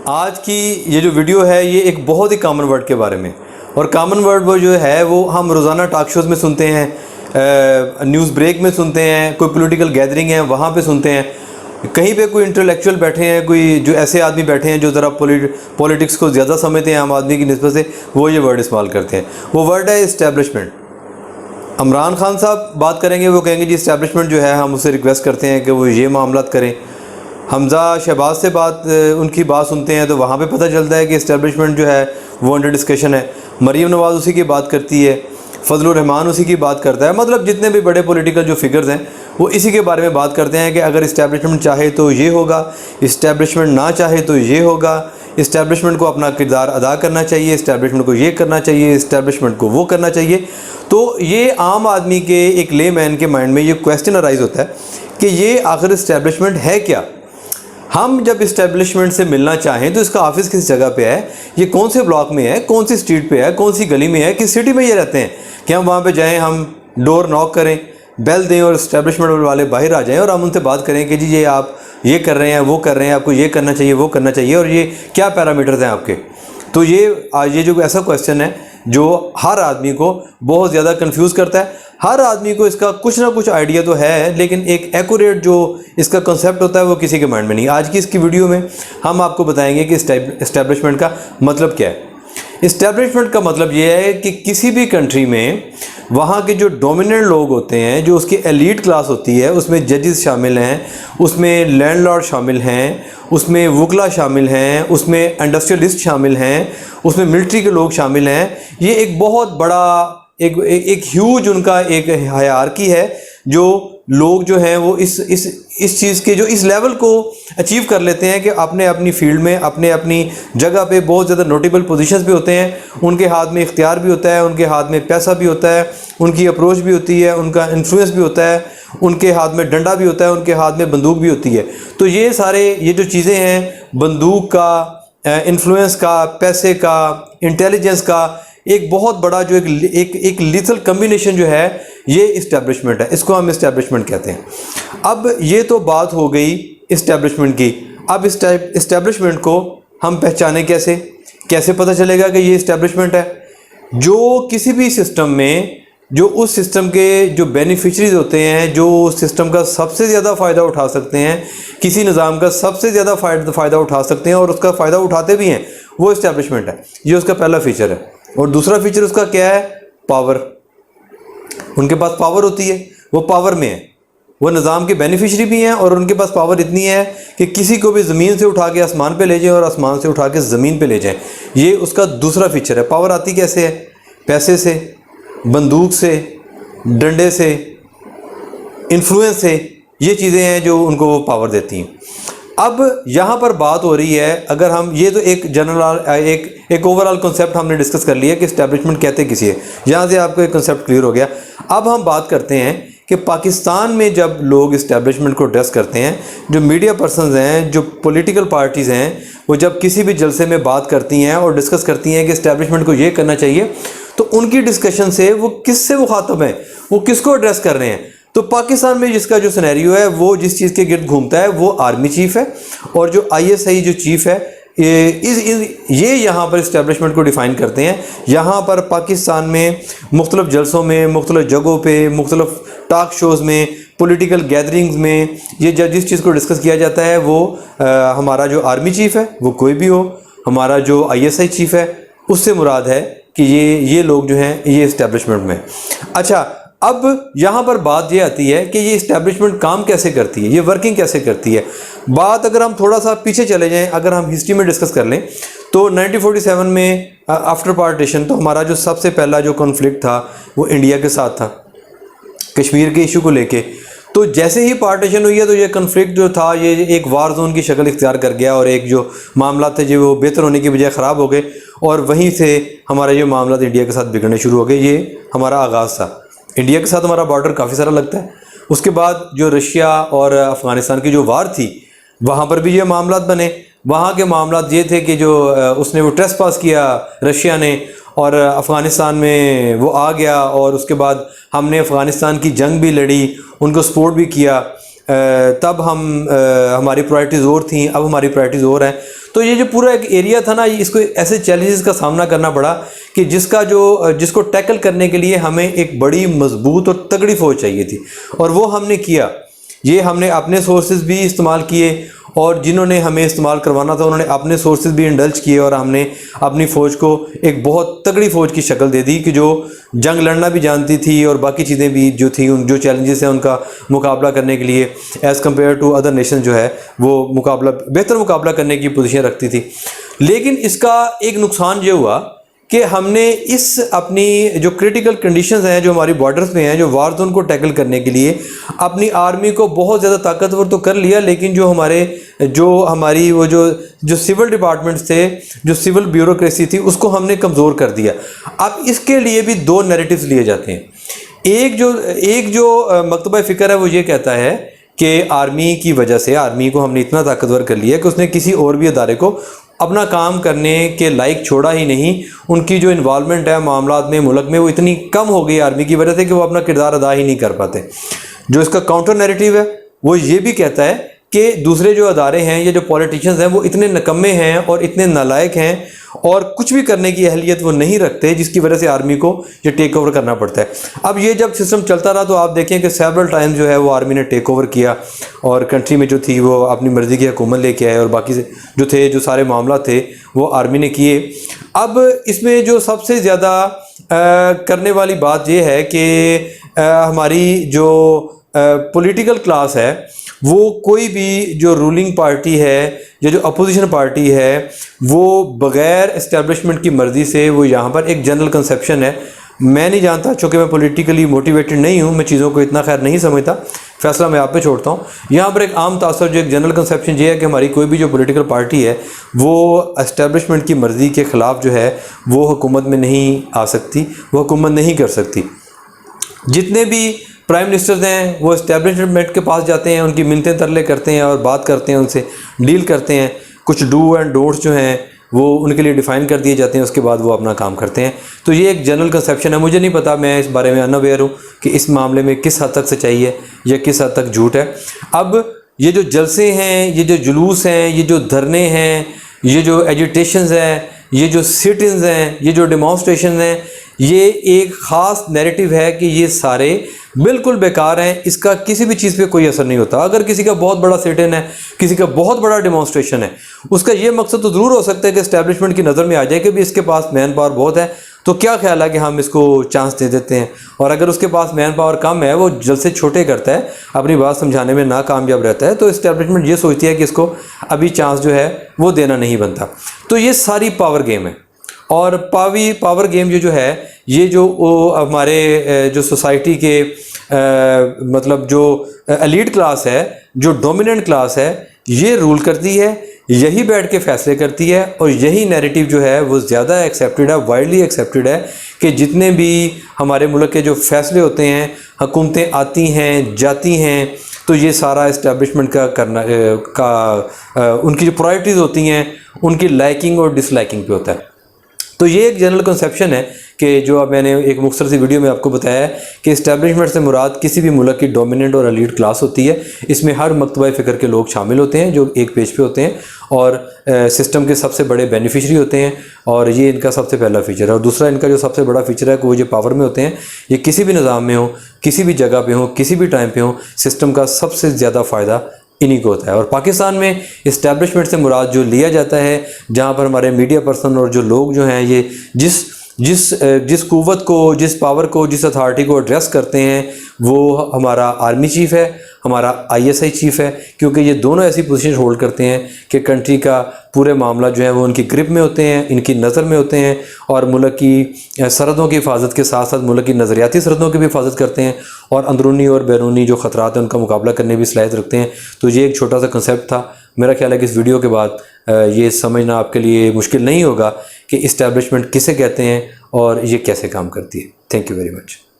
आज की ये जो वीडियो है ये एक बहुत ही कॉमन वर्ड के बारे में, और कॉमन वर्ड वो जो है वो हम रोज़ाना टॉक शोज़ में सुनते हैं, न्यूज़ ब्रेक में सुनते हैं, कोई पॉलिटिकल गैदरिंग है वहाँ पे सुनते हैं, कहीं पे कोई इंटेलेक्चुअल बैठे हैं, कोई जो ऐसे आदमी बैठे हैं जो ज़रा पॉलिटिक्स को ज़्यादा समझते हैं आम आदमी की निस्बत से, वो ये वर्ड इस्तेमाल करते हैं। वो वर्ड है इस्टेब्लिशमेंट। इमरान खान साहब बात करेंगे, वो कहेंगे जी इस्टेब्लिशमेंट जो है हम उससे रिक्वेस्ट करते हैं कि वो ये मामलात करें। हमज़ा शहबाज से उनकी बात सुनते हैं तो वहाँ पे पता चलता है कि इस्टेब्लिशमेंट जो है वो अंडर डिस्कशन है। मरीम नवाज़ उसी की बात करती है, फजलुर रहमान उसी की बात करता है। मतलब जितने भी बड़े पॉलिटिकल जो फिगर्स हैं वो इसी के बारे में बात करते हैं कि अगर इस्टेब्लिशमेंट चाहे तो ये होगा, इस्टेब्लिशमेंट ना चाहे तो ये होगा, इस्टेब्लिशमेंट को अपना किरदार अदा करना चाहिए, इस्टेब्लिशमेंट को ये करना चाहिए, इस्टेब्लिशमेंट को वो करना चाहिए। तो ये आम आदमी के एक ले मैन के माइंड में ये क्वेश्चन अराइज़ होता है कि ये आखिर इस्टेब्लिशमेंट है क्या। हम जब इस्टेब्लिशमेंट से मिलना चाहें तो इसका ऑफिस किस जगह पे है, ये कौन से ब्लॉक में है, कौन सी स्ट्रीट पे है, कौन सी गली में है, किस सिटी में ये रहते हैं, कि हम वहाँ पे जाएं, हम डोर नॉक करें, बेल दें और इस्टेब्लिशमेंट वाले बाहर आ जाएं और हम उनसे बात करें कि जी ये आप ये कर रहे हैं, वो कर रहे हैं, आपको ये करना चाहिए, वो करना चाहिए, और ये क्या पैरामीटर्स हैं आपके। तो ये जो ऐसा क्वेश्चन है जो हर आदमी को बहुत ज़्यादा कंफ्यूज करता है। हर आदमी को इसका कुछ ना कुछ आइडिया तो है, लेकिन एक एक्यूरेट जो इसका कंसेप्ट होता है वो किसी के माइंड में नहीं। आज की इसकी वीडियो में हम आपको बताएंगे कि इस्टेब्लिशमेंट का मतलब क्या है। इस्टेब्लिशमेंट का मतलब ये है कि किसी भी कंट्री में वहाँ के जो डोमिनेंट लोग होते हैं, जो उसकी एलीट क्लास होती है, उसमें जजेस शामिल हैं, उसमें लैंडलॉर्ड शामिल हैं, उसमें वकला शामिल हैं, उसमें इंडस्ट्रियलिस्ट शामिल हैं, उसमें मिलिट्री के लोग शामिल हैं। ये एक बहुत बड़ा एक ह्यूज उनका एक हायरार्की है, जो लोग जो हैं वो इस चीज़ के जो इस लेवल को अचीव कर लेते हैं कि अपने अपनी फील्ड में अपनी जगह पे बहुत ज़्यादा नोटेबल पोजीशंस भी होते हैं, उनके हाथ में इख्तियार भी होता है, उनके हाथ में पैसा भी होता है, उनकी अप्रोच भी होती है, उनका इन्फ्लुएंस भी होता है, उनके हाथ में डंडा भी होता है, उनके हाथ में बंदूक भी होती है। तो ये जो चीज़ें हैं, बंदूक का, इन्फ्लुएंस का, पैसे का, इंटेलिजेंस का, एक बहुत बड़ा जो एक लीथल कम्बिनेशन जो है, ये इस्टेब्लिशमेंट है। इसको हम इस्टेब्लिशमेंट कहते हैं। अब ये तो बात हो गई इस्टेब्लिशमेंट की। अब इस्टेब्लिशमेंट को हम पहचाने कैसे पता चलेगा कि ये इस्टेब्लिशमेंट है। जो किसी भी सिस्टम में जो उस सिस्टम के जो बेनिफिशरीज होते हैं, जो उस सिस्टम का सबसे ज़्यादा फ़ायदा उठा सकते हैं, किसी निज़ाम का सबसे ज़्यादा फ़ायदा उठा सकते हैं और उसका फ़ायदा उठाते भी हैं, वो इस्टेब्लिशमेंट है। ये उसका पहला फीचर है। और दूसरा फीचर उसका क्या है? पावर। उनके पास पावर होती है, वो पावर में है, वो निज़ाम के बेनिफिशरी भी हैं और उनके पास पावर इतनी है कि किसी को भी ज़मीन से उठा के आसमान पे ले जाएं और आसमान से उठा के ज़मीन पे ले जाएं। ये उसका दूसरा फीचर है। पावर आती कैसे है? पैसे से, बंदूक से, डंडे से, इन्फ्लुएंस से। ये चीज़ें हैं जो उनको वो पावर देती हैं। अब यहाँ पर बात हो रही है, अगर हम ये तो एक जनरल एक ओवरऑल कॉन्सेप्ट हमने डिस्कस कर लिया कि इस्टेब्लिशमेंट कहते किसी है। यहाँ से आपको एक कॉन्सेप्ट क्लियर हो गया। अब हम बात करते हैं कि पाकिस्तान में जब लोग इस्टेब्लिशमेंट को एड्रेस करते हैं, जो मीडिया पर्सनस हैं, जो पॉलिटिकल पार्टीज़ हैं, वो जब किसी भी जलसे में बात करती हैं और डिस्कस करती हैं कि इस्टेब्लिशमेंट को ये करना चाहिए, तो उनकी डिस्कशन से वो किससे मुखातब हैं, वो किसको एड्रेस कर रहे हैं। तो पाकिस्तान में जिसका जो सिनेरियो है, वो जिस चीज़ के गिर्द घूमता है, वो आर्मी चीफ़ है, और जो ISI जो चीफ़ है, ये यहाँ पर इस्टेब्लिशमेंट को डिफ़ाइन करते हैं। यहाँ पर पाकिस्तान में मुख्तलिफ़ जलसों में, मुख्तलिफ़ जगहों पे, मुख्तलिफ़ टॉक शोज़ में, पॉलिटिकल गैदरिंग्स में ये जिस चीज़ को डिस्कस किया जाता है, वो हमारा जो आर्मी चीफ़ है, वो कोई भी हो, हमारा जो ISI चीफ़ है, उससे मुराद है कि ये लोग जो हैं ये इस्टेब्लिशमेंट में। अच्छा, अब यहाँ पर बात ये आती है कि ये इस्टेब्लिशमेंट काम कैसे करती है, ये वर्किंग कैसे करती है। बात अगर हम थोड़ा सा पीछे चले जाएं, अगर हम हिस्ट्री में डिस्कस कर लें, तो 1947 में आफ्टर पार्टीशन, तो हमारा जो सबसे पहला जो कॉन्फ्लिक्ट था वो इंडिया के साथ था, कश्मीर के इशू को लेके। तो जैसे ही पार्टीशन हुई है, तो ये कॉन्फ्लिक्ट जो था ये एक वार जोन की शक्ल इख्तियार कर गया, और एक जो मामला थे जो वो बेहतर होने की बजाय ख़राब हो गए, और वहीं से हमारा ये मामला इंडिया के साथ बिगड़ने शुरू हो गए। ये हमारा आगाज़ था। इंडिया के साथ हमारा बॉर्डर काफ़ी सारा लगता है। उसके बाद जो रशिया और अफ़गानिस्तान की जो वार थी, वहाँ पर भी ये मामलात बने। वहाँ के मामलात ये थे कि जो उसने वो ट्रेसपास किया रशिया ने, और अफ़गानिस्तान में वो आ गया, और उसके बाद हमने अफ़गानिस्तान की जंग भी लड़ी, उनको सपोर्ट भी किया। तब हमारी प्रायोरिटीज़ और थी, अब हमारी प्रायोरिटीज़ और हैं। तो ये जो पूरा एक एरिया था ना, इसको ऐसे चैलेंजेस का सामना करना पड़ा कि जिसको टैकल करने के लिए हमें एक बड़ी मजबूत और तगड़ी फ़ौज चाहिए थी, और वो हमने किया। ये हमने अपने सोर्सेज भी इस्तेमाल किए, और जिन्होंने हमें इस्तेमाल करवाना था उन्होंने अपने सोर्सेज भी इंडल्ज किए, और हमने अपनी फ़ौज को एक बहुत तगड़ी फ़ौज की शक्ल दे दी कि जो जंग लड़ना भी जानती थी और बाकी चीज़ें भी जो थी, जो चैलेंजेस हैं उनका मुकाबला करने के लिए as compare to other nation जो है वो बेहतर मुकाबला करने की पोजीशन रखती थी। लेकिन इसका एक नुकसान ये हुआ कि हमने इस अपनी जो क्रिटिकल कंडीशंस हैं जो हमारी बॉर्डर्स में हैं, जो वार जोन को टैकल करने के लिए अपनी आर्मी को बहुत ज़्यादा ताकतवर तो कर लिया, लेकिन हमारी जो सिविल डिपार्टमेंट्स थे, जो सिविल ब्यूरोक्रेसी थी, उसको हमने कमज़ोर कर दिया। अब इसके लिए भी दो नैरेटिव्स लिए जाते हैं। एक जो मकतबा फ़िक्र है वो ये कहता है कि आर्मी की वजह से आर्मी को हमने इतना ताकतवर कर लिया कि उसने किसी और भी अदारे को अपना काम करने के लायक छोड़ा ही नहीं। उनकी जो इन्वॉल्वमेंट है मामलात में, मुल्क में, वो इतनी कम हो गई आर्मी की वजह से कि वो अपना किरदार अदा ही नहीं कर पाते। जो इसका काउंटर नैरेटिव है वो ये भी कहता है कि दूसरे जो अदारे हैं, ये जो पॉलिटिशियंस हैं, वो इतने निकम्मे हैं और इतने नालायक हैं और कुछ भी करने की अहलियत वो नहीं रखते, जिसकी वजह से आर्मी को ये टेक ओवर करना पड़ता है। अब ये जब सिस्टम चलता रहा तो आप देखें कि सेवरल टाइम जो है वो आर्मी ने टेक ओवर किया और कंट्री में जो थी वो अपनी मर्ज़ी की हुकूमत लेके आए, और बाकी जो सारे मामला थे वो आर्मी ने किए। अब इसमें जो सबसे ज़्यादा करने वाली बात ये है कि हमारी जो पॉलिटिकल क्लास है, वो कोई भी जो रूलिंग पार्टी है या जो अपोजिशन पार्टी है, वो बग़ैर इस्टेब्लिशमेंट की मर्ज़ी से, वो यहाँ पर एक जनरल कंसेप्शन है, मैं नहीं जानता, चूँकि मैं पॉलिटिकली मोटिवेटेड नहीं हूँ, मैं चीज़ों को इतना खैर नहीं समझता, फैसला मैं आप पे छोड़ता हूँ। यहाँ पर एक आम तासर जो एक जनरल कंसेप्शन ये है कि हमारी कोई भी जो पॉलिटिकल पार्टी है वो इस्टेब्लिशमेंट की मर्ज़ी के ख़िलाफ़ जो है वो हुकूमत में नहीं आ सकती, वो हुकूमत नहीं कर सकती। जितने भी प्राइम मिनिस्टर्स हैं वो इस्टेब्लिशमेंट के पास जाते हैं, उनकी मिन्नतें तरले करते हैं और बात करते हैं, उनसे डील करते हैं। कुछ डू एंड डोंट्स जो हैं वो उनके लिए डिफ़ाइन कर दिए जाते हैं, उसके बाद वो अपना काम करते हैं। तो ये एक जनरल कंसेप्शन है। मुझे नहीं पता, मैं इस बारे में अनअवेयर हूँ कि इस मामले में किस हद तक सच्चाई है या किस हद तक झूठ है। अब ये जो जलसे हैं, ये जो जुलूस हैं, ये जो धरने हैं, ये जो एजिटेशंस हैं, ये जो सिट-इन्स हैं, ये जो डेमोन्स्ट्रेशन हैं, ये एक ख़ास नैरेटिव है कि ये सारे बिल्कुल बेकार हैं, इसका किसी भी चीज़ पे कोई असर नहीं होता। अगर किसी का बहुत बड़ा सिट-इन है, किसी का बहुत बड़ा डेमोन्स्ट्रेशन है, उसका ये मकसद तो ज़रूर हो सकता है कि इस्टेब्लिशमेंट की नज़र में आ जाए कि भी इसके पास मैन पावर बहुत है, तो क्या ख्याल है कि हम इसको चांस दे देते हैं। और अगर उसके पास मैन पावर कम है, वो जल्द से छोटे करता है, अपनी बात समझाने में नाकामयाब रहता है, तो इस्टेब्लिशमेंट ये सोचती है कि इसको अभी चांस जो है वो देना नहीं बनता। तो ये सारी पावर गेम है। और पावर गेम जो है ये जो हमारे जो सोसाइटी के मतलब जो एलीट क्लास है, जो डोमिनेंट क्लास है, ये रूल करती है, यही बैठ के फैसले करती है, और यही नैरेटिव जो है वो ज़्यादा एक्सेप्टेड है, वाइडली एक्सेप्टेड है कि जितने भी हमारे मुल्क के जो फैसले होते हैं, हुकूमतें आती हैं जाती हैं, तो ये सारा इस्टेब्लिशमेंट उनकी जो प्रायोरिटीज़ होती हैं उनकी लाइकिंग और डिसलाइकिंग पे होता है। तो ये एक जनरल कंसेप्शन है कि जो अब मैंने एक मुख्तसर सी वीडियो में आपको बताया है कि इस्टेब्लिशमेंट से मुराद किसी भी मुल्क की डोमिनेंट और एलीट क्लास होती है। इसमें हर मकतबा फ़िक्र के लोग शामिल होते हैं जो एक पेज पे होते हैं और सिस्टम के सबसे बड़े बेनिफिशरी होते हैं, और ये इनका सबसे पहला फ़ीचर है। और दूसरा इनका जो सबसे बड़ा फ़ीचर है कि वो जो पावर में होते हैं, ये किसी भी निज़ाम में हो, किसी भी जगह पे हो, किसी भी टाइम पे हो, सिस्टम का सबसे ज़्यादा फ़ायदा इन्हीं को होता है। और पाकिस्तान में इस्टेब्लिशमेंट से मुराद जो लिया जाता है, जहाँ पर हमारे मीडिया पर्सन और जो लोग जो हैं ये जिस कुव्वत को, जिस पावर को, जिस अथॉरिटी को एड्रेस करते हैं, वो हमारा आर्मी चीफ़ है, हमारा ISI चीफ़ है, क्योंकि ये दोनों ऐसी पोजीशन होल्ड करते हैं कि कंट्री का पूरे मामला जो है वो उनकी ग्रिप में होते हैं, इनकी नज़र में होते हैं, और मुल्क की सरहदों की हिफाजत के साथ साथ मुल्क की नज़रियाती सरहदों की भी हिफाजत करते हैं, और अंदरूनी और बैरूनी जो ख़तरात हैं उनका मुकाबला करने भी सलाहियत रखते हैं। तो ये एक छोटा सा कंसेप्ट था। मेरा ख्याल है कि इस वीडियो के बाद ये समझना आपके लिए मुश्किल नहीं होगा कि इस्टेब्लिशमेंट किसे कहते हैं और ये कैसे काम करती है। Thank you very much.